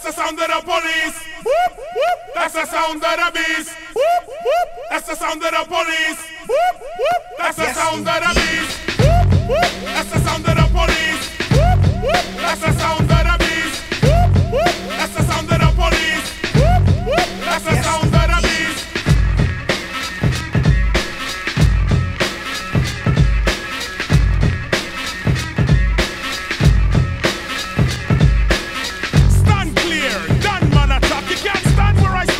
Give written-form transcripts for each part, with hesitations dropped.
the sound of the police. Whoop, whoop. That's the sound of the beast. Whoop, whoop. That's the sound of the police. Whoop, whoop. That's the sound of the beast. Whoop, whoop. That's the sound of the police. Whoop, whoop. That's the sound of the beast. Whoop, whoop. That's the sound of the police. Whoop, whoop. That's the sound of the beast.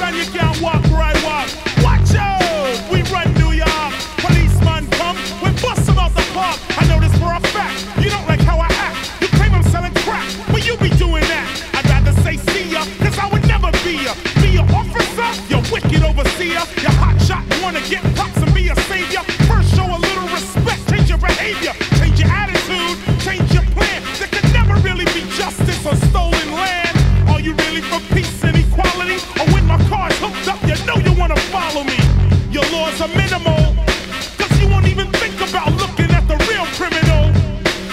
You can't walk where I walk. Watch out! We run New York. Policeman come, we bust them out the park. I know this for a fact. You don't like how I act. You claim I'm selling crack, but you be doing that. I'd rather say see ya, cause I would never be ya. Be an officer, you wicked overseer. You hot shot, wanna get props and be a savior. First show a little respect, change your behavior. Change your attitude, change your plan. There could never really be justice on stolen land. Are you really for peace and equality? Or when my car's hooked up, you know you wanna follow me. Your laws are minimal, cause you won't even think about looking at the real criminal.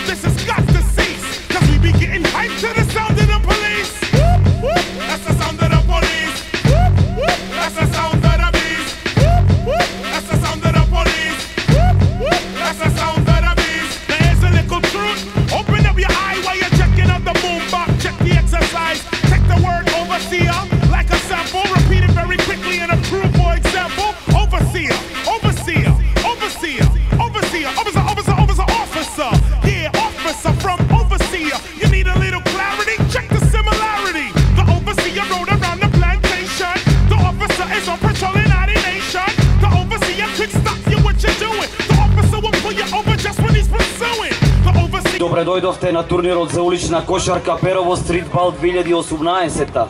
This has got to cease, cause we be getting hyped to the sound of the police. Whoop, whoop. That's the sound of the police. Whoop, whoop. That's the sound of the beast. Whoop, whoop. That's the sound of the police. Whoop, whoop. That's the sound of the beast. Now here's a little truth. Open up your eye while you're checking out the boombox. Check the exercise. Take the word overseer like a sample. Repeat it very quickly and approve, for example. Overseer, overseer, overseer, overseer, officer, officer, officer, officer. Yeah, officer from overseer. You need a little clarity? Check the similarity. The overseer rode around the plantation. The officer is on patrol in our nation. The overseer could stop you what you're doing. The officer will pull you over just when he's pursuing. The overseer... Добре дојдовте на турнирот за улична кошарка Перово Стритбал 2018,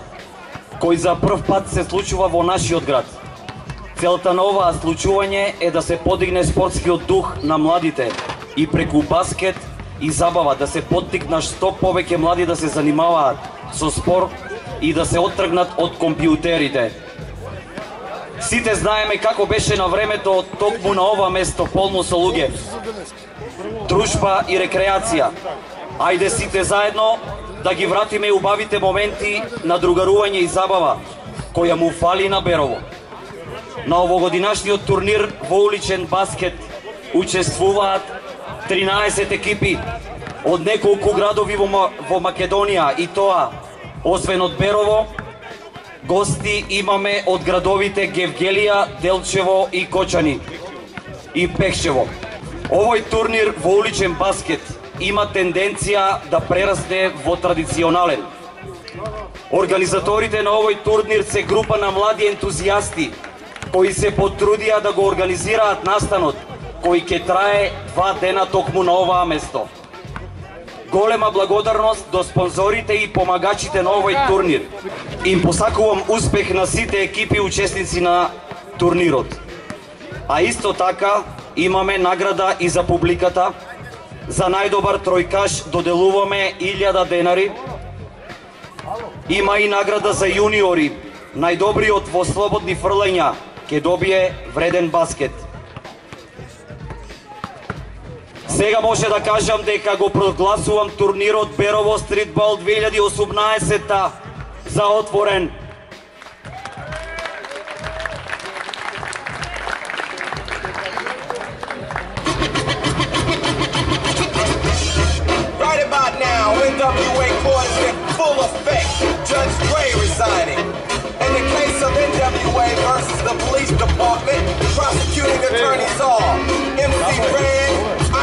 кој за прв пат се случува во нашиот град. Целта на оваа случување е да се подигне спортскиот дух на младите и преку баскет и забава да се поттикнат што повеќе млади да се занимаваат со спорт и да се оттргнат од компјутерите. Сите знаеме како беше на времето токму на ова место полно со луѓе. Дружба и рекреација. Ајде сите заедно да ги вратиме убавите моменти на другарување и забава, која му фали на Берово. На овогодинашниот турнир во уличен баскет учествуваат 13 екипи од неколку градови во Македонија, и тоа, освен од Берово, гости имаме од градовите Гевгелија, Делчево и Кочани и Пехчево. Овој турнир во уличен баскет има тенденција да прерасне во традиционален. Организаторите на овој турнир се група на млади ентузијасти кои се потрудија да го организираат настанот, кој ќе трае 2 дена токму на оваа место. Голема благодарност до спонзорите и помагачите на овој турнир. Им посакувам успех на сите екипи учесници на турнирот. А исто така имаме награда и за публиката. За најдобар тројкаш доделуваме 1000 денари. Има и награда за јуниори. Најдобриот во слободни фрлања ќе добие вреден баскет. Сега може да кажам дека го прогласувам турнирот Берово Стритбал 2018 за отворен. Right about now, NWA court is in full effect. Judge Gray resigning. In the case of NWA versus the police department, prosecuting attorneys are MC Ren,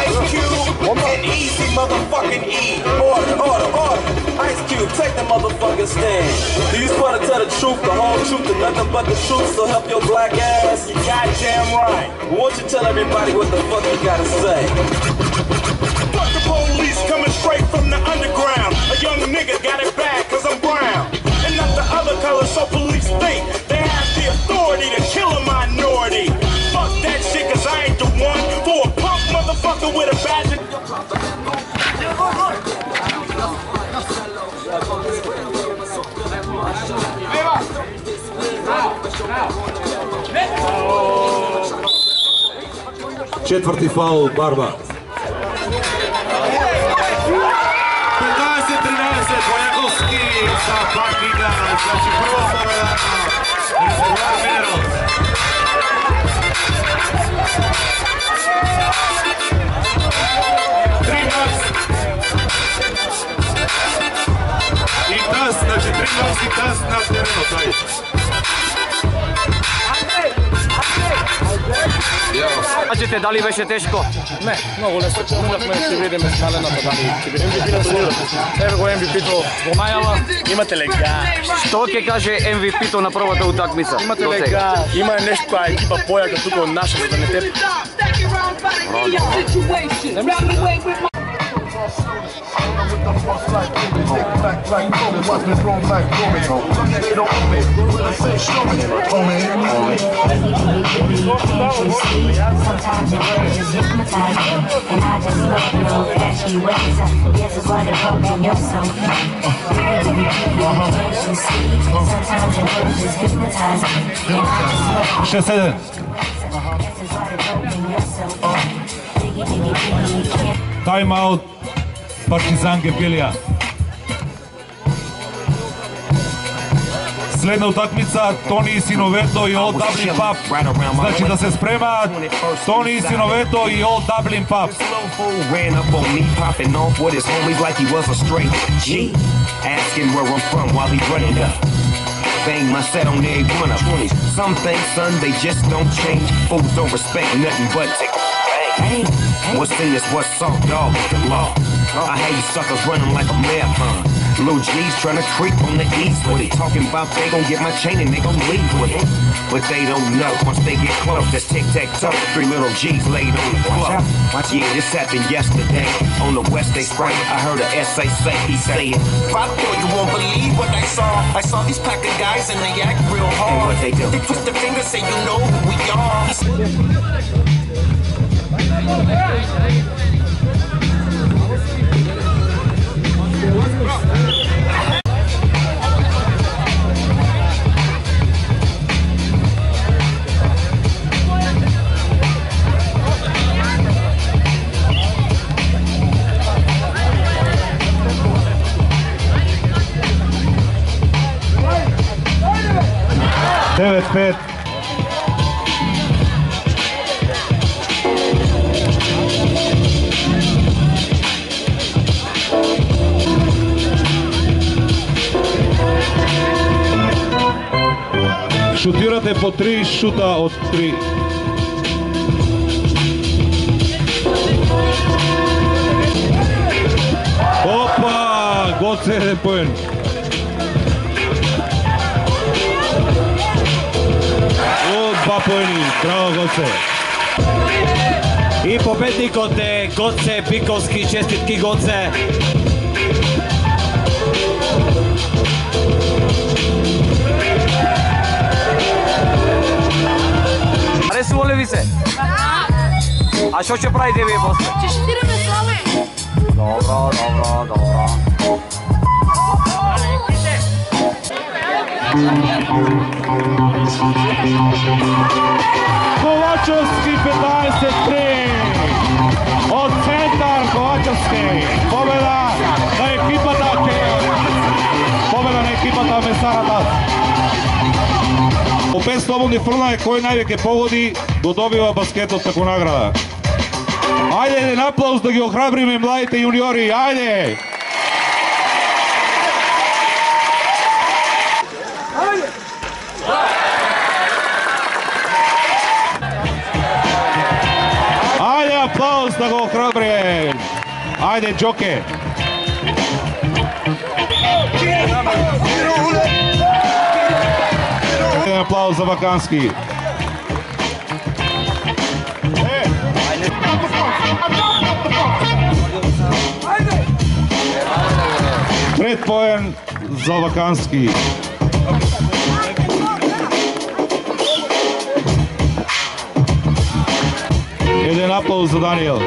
Ice Cube, and Easy motherfucking E. Order, order, order. Ice Cube, take the motherfucking stand. Do you swear to tell the truth, the whole truth, and nothing but the truth, so help your black ass? You goddamn right. Won't you tell everybody what the fuck you gotta say? Fuck the police coming straight from the underground. A young nigga got it bad cause I'm brown. And not the other color, so police think they have the authority to kill a minority. Fuck that shit cause I ain't the one for a punk motherfucker with a badge. Четврти фаул, Барба. 15-13, Бојаковски за Партизан. Znači prvo pobeda Reservoir Minerals. I tas, znači 3 i tas na terenu, taj. Kažete, da li беше тежко? Не, много лесно. Минахме, ще видим смалената дали ќе видим MVP на турнирот. Ево го MVP-то во најава. Имате ли га? Што ќе каже MVP-то на првата утакмица? Имате ли га? Има нешто која екипа појака тука од наша за да не тепа. Sometimes your words just hypnotize me, and I just love the little flashy ways. Yes, it's what it broke in your soul. Can't you see? Sometimes your words just hypnotize me, and I just love the 6-7. yes, it's what it broke in your soul. Diggy, diggy, diggy, Time out Партизан Гебелија. Следна утакмица Тони и синовето и Олд Даблин Пап. Значи да се спремаат Тони и синовето и Олд Даблин Пап. Ran up on me, popping off with his homies like he was a straight G. Asking where I'm from while he running up. Bang my set on every one of 20s. Some things, son, they just don't change. Fools don't respect nothing but take bang. What's in this? What's up, dog? It's the law. I hate you suckers running like a marathon. Little G's trying to creep on the east with it. Talking about they gon' get my chain and they gon' leave with it. But they don't know. Once they get close, that's tic-tac-toe. 3 little G's laid on the floor. Yeah, this happened yesterday. On the west they spray. I heard a SA say, he said, Pato, you won't believe what I saw. I saw these pack of guys and they act real hard. and what they do? They twist their fingers, say you know who we are. Девет-5. Шутирате по 3 шута од 3. Опа! Гоце 1 поен. О, 2 поени. Браво, Гоце. И победникот е Гоце Биковски. Честитки, Гоце. Харесува ли ви се? А што ќе правите вие после? Ќе шутираме славе. Добро. Ковачевски 15-3. Од центар Ковачевски. Победа на екипата Месарата. По 5 слободни фрлања кој највеќе погоди го добива баскетот како награда. Ајде еден аплауз да ги охрабриме младите јуниори. Ајде! Ајде аплауз да го охрабриме. Ајде Џоке. Еден аплауз за Вакански. Трет поен за Вакански. Еден аплауз за Даниел.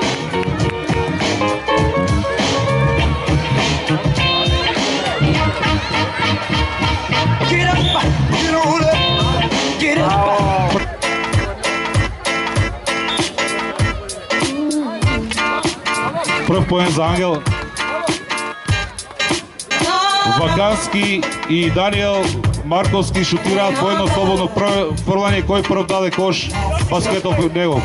Пръв поен за Ангел. Вакански и Даниел Марковски шутираат по едно слободно фрлање, кој прв даде кош, баскетов од него.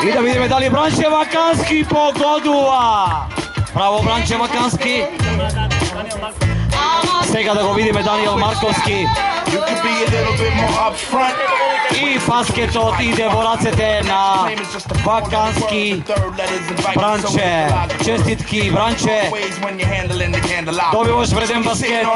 И да видиме дали Бранче Вакански погодува. Браво Бранче Вакански. Сега да го видиме Даниел Марковски. И баскетот иде во рацете на Вакански. Бранче, честитки Бранче. Добиваш вреден баскет.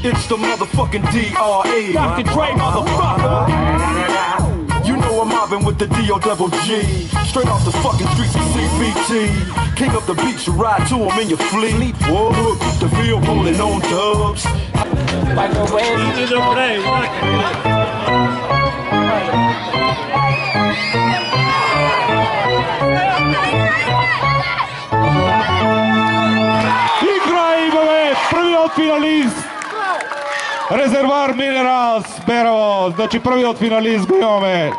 It's the motherfucking DRE. Dr. Dre, motherfucker. You know I'm mobbing with the D-O-double-G. Straight off the fucking streets of CBT. King up the beach, you ride to him in your fleet. Whoa, the field rolling on dubs. Играјме првиот финалист. Резервар Минералс Берово, значи првиот финалист го имаме.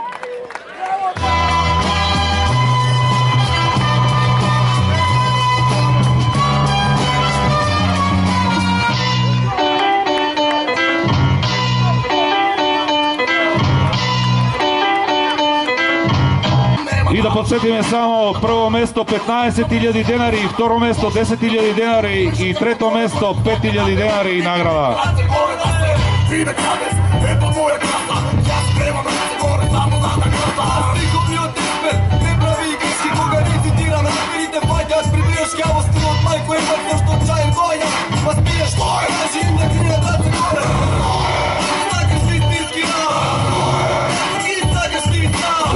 И да подсетиме само прво место 15.000 денари, второ место 10.000 денари и трето место 5.000 денари награда.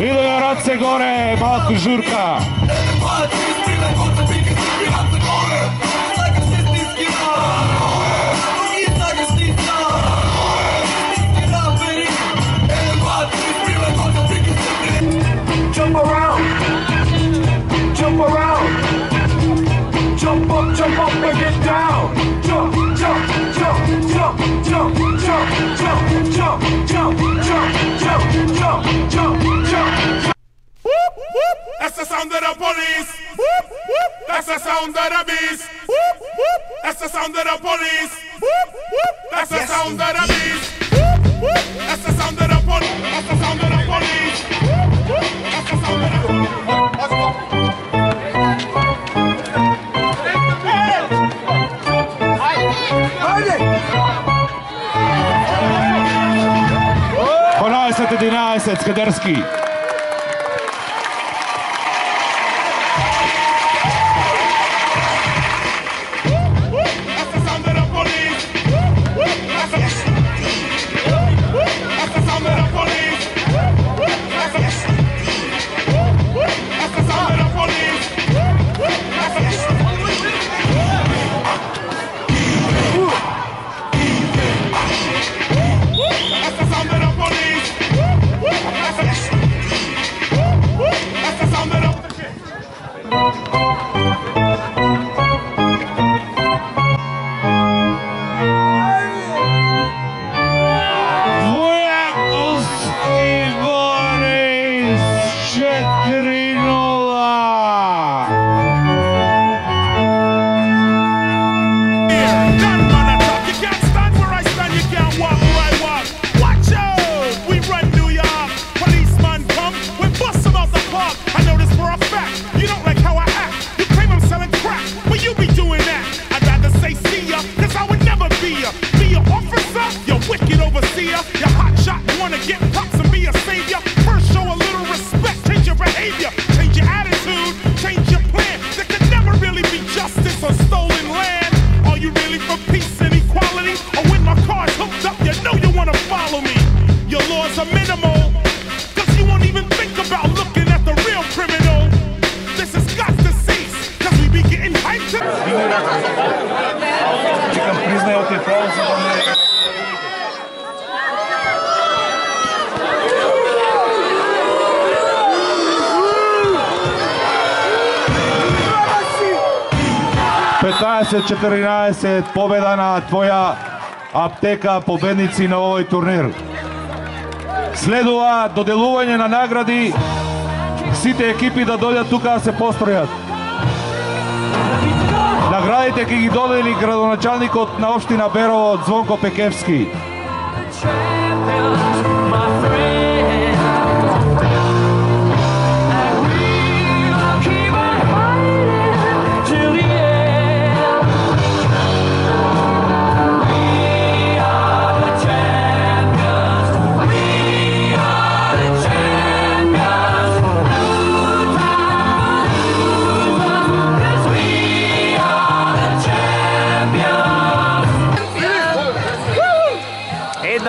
Идеме раце горе, малку журка. Jump around, jump around, jump up and get down. Jump, jump, jump, jump, jump, jump, jump, jump, jump, jump, jump, jump, jump, jump. Whoop, whoop, that's the sound of the police. Whoop, whoop, that's the sound of the beast. Whoop, whoop, that's the sound of the police. Whoop, whoop, that's the sound of the beast. Whoop, whoop, that's the sound of the police. That's the sound of the police. Whoop, whoop, that's the sound of the police. Let's go. Понадесет 11, Скадерски. Чекам признај од е фаул, за да не... (15-14) победа на твоја аптека, победници на овој турнир. Следува доделување на награди, сите екипи да дојдат тука да се постројат. Наградите ќе ги додели градоначалникот на општина Берово Звонко Пекевски.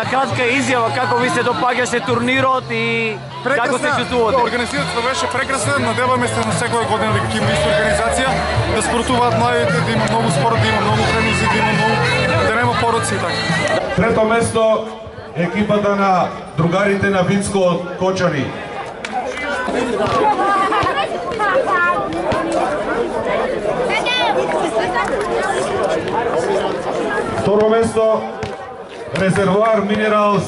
Кратка изјава како ви се допаѓаше турнирот и како се чувствувате? Организацијата беше прекрасна, надеваме се на секоја година дека ќе има иста организација, да спортуваат младите, да има многу спорт, да има многу тренинзи, да има многу да нема пороци и така. Трето место екипата на другарите на Винско од Кочани. Второ место Резервоар Минералс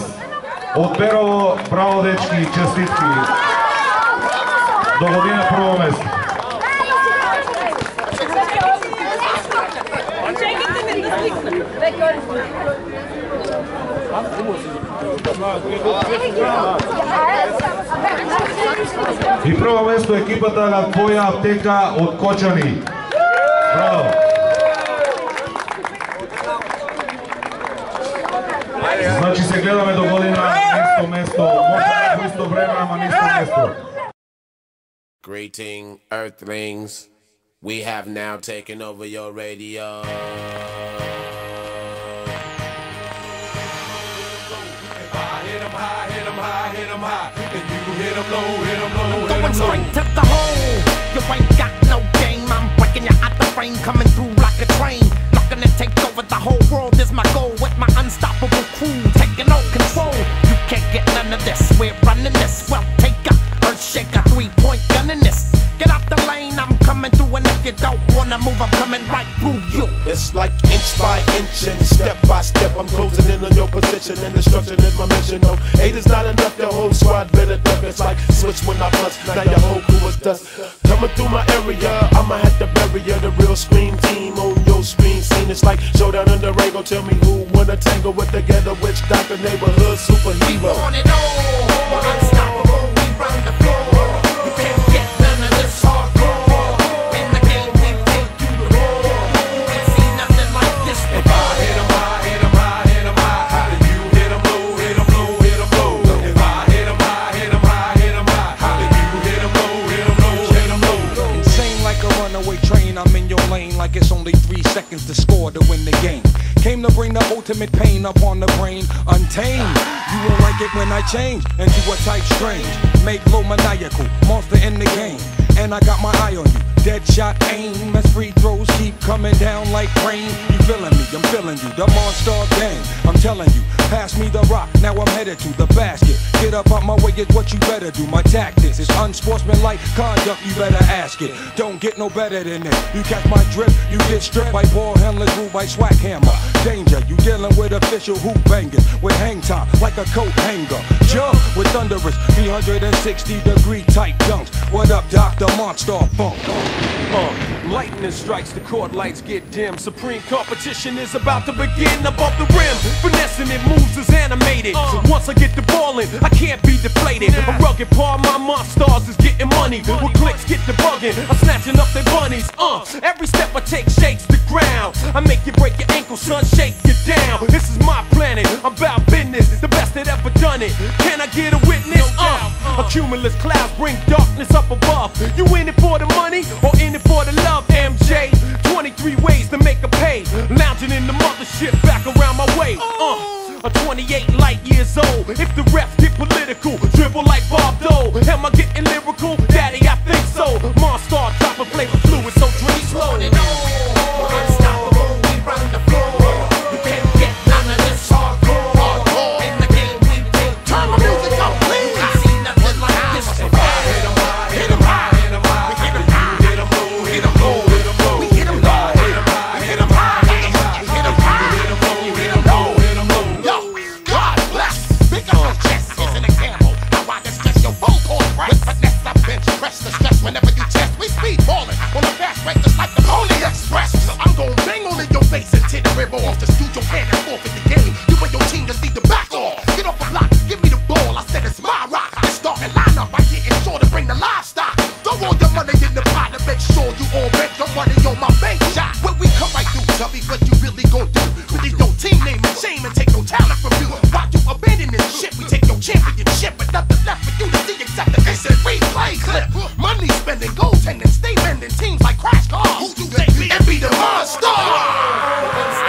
од Берово. Браво, дечки, честитки. До година прво место. И прво место екипата на твоја аптека од Кочани. Браво. Значи се гледаме до година нисто место. Може да исто време, ама нисто место. Greeting Earthlings, we have now taken over your radio. If I hit 'em high, hit 'em high, hit 'em high, and you hit 'em low, hit 'em low, hit 'em low. Going straight to the hole, you ain't got no game. I'm breaking you out the frame, coming through like a train. Looking to take over the whole world is my goal. With my unstoppable crew taking all control. You can't get none of this, we're running this. Well, take a earth shaker, 3-point gun in this. Get out the lane, I'm coming through, and if you don't wanna move, I'm coming right through you. It's like inch by inch and step by step, I'm closing in on your position, and destruction is my mission. No, 8 is not enough, the whole squad better duck. It's like switch when I bust, now your whole crew is dust. Coming through my area, I'ma have to bury ya. The real scream team on your screen scene. It's like showdown in the Rango. Tell me who wanna tangle with the ghetto witch doctor, neighborhood superhero. On and on, we're unstoppable, we run the floor. You can't get none of this hardcore. In the game, we take you to war. Ain't seen nothing like this before. If I hit 'em high, hit 'em high, hit 'em high, how do you hit 'em low, hit 'em low, hit 'em low? If I hit 'em high, hit 'em high, hit 'em high, how do you hit 'em low, hit 'em low, hit 'em low? Insane like a runaway train, I'm in your lane like it's only 3 seconds to score to win the game. Came to bring the ultimate pain up on the brain, untamed. You won't like it when I change into a type strange. Make low maniacal, monster in the game. And I got my eye on you, dead shot aim. As free throws keep coming down like rain. You feeling me, I'm feeling you, the monster gang. I'm telling you, pass me the rock, now I'm headed to the basket. Get up out my way is what you better do. My tactics is unsportsmanlike conduct, you better ask it. Don't get no better than this. You catch my drip, you get stripped by ball handlers, ruled by swag hammer. Danger, you dealing with official hoop bangers with hang time like a coat hanger. Jump with thunderous 360-degree tight dunks. What up, Dr. Monster Funk? Lightning strikes, the court lights get dim. Supreme competition is about to begin above the rim. Finessing it moves is animated. Once I get the ball in, I can't be deflated. A rugged part of my monsters is getting money. With clicks get the bugging, I'm snatching up their bunnies. Every step I take shakes the ground. I make you break your ankle, son, shake you down. This is my planet, I'm about business. The best that ever done it. Can I get a witness? A cumulus clouds bring darkness up above. You in it for the money or in it for the love, MJ? 23 ways to make a pay. Lounging in the mothership back around my way. A 28 light years old. If the refs get political, dribble like Bob Dole. Am I getting lyrical? Daddy, I think so. Monster, drop a flavor fluid, so drink slow. saw you all bent up money on my bank shot. What we come right through, tell me what you really gon' do. Really your team name and shame and take no talent from you. Why you abandon this shit? We take your championship, but nothing left for you to see except the instant replay clip. Money spending, goaltending, stay bending teams like Crash Cars. Who you think be and be the monster?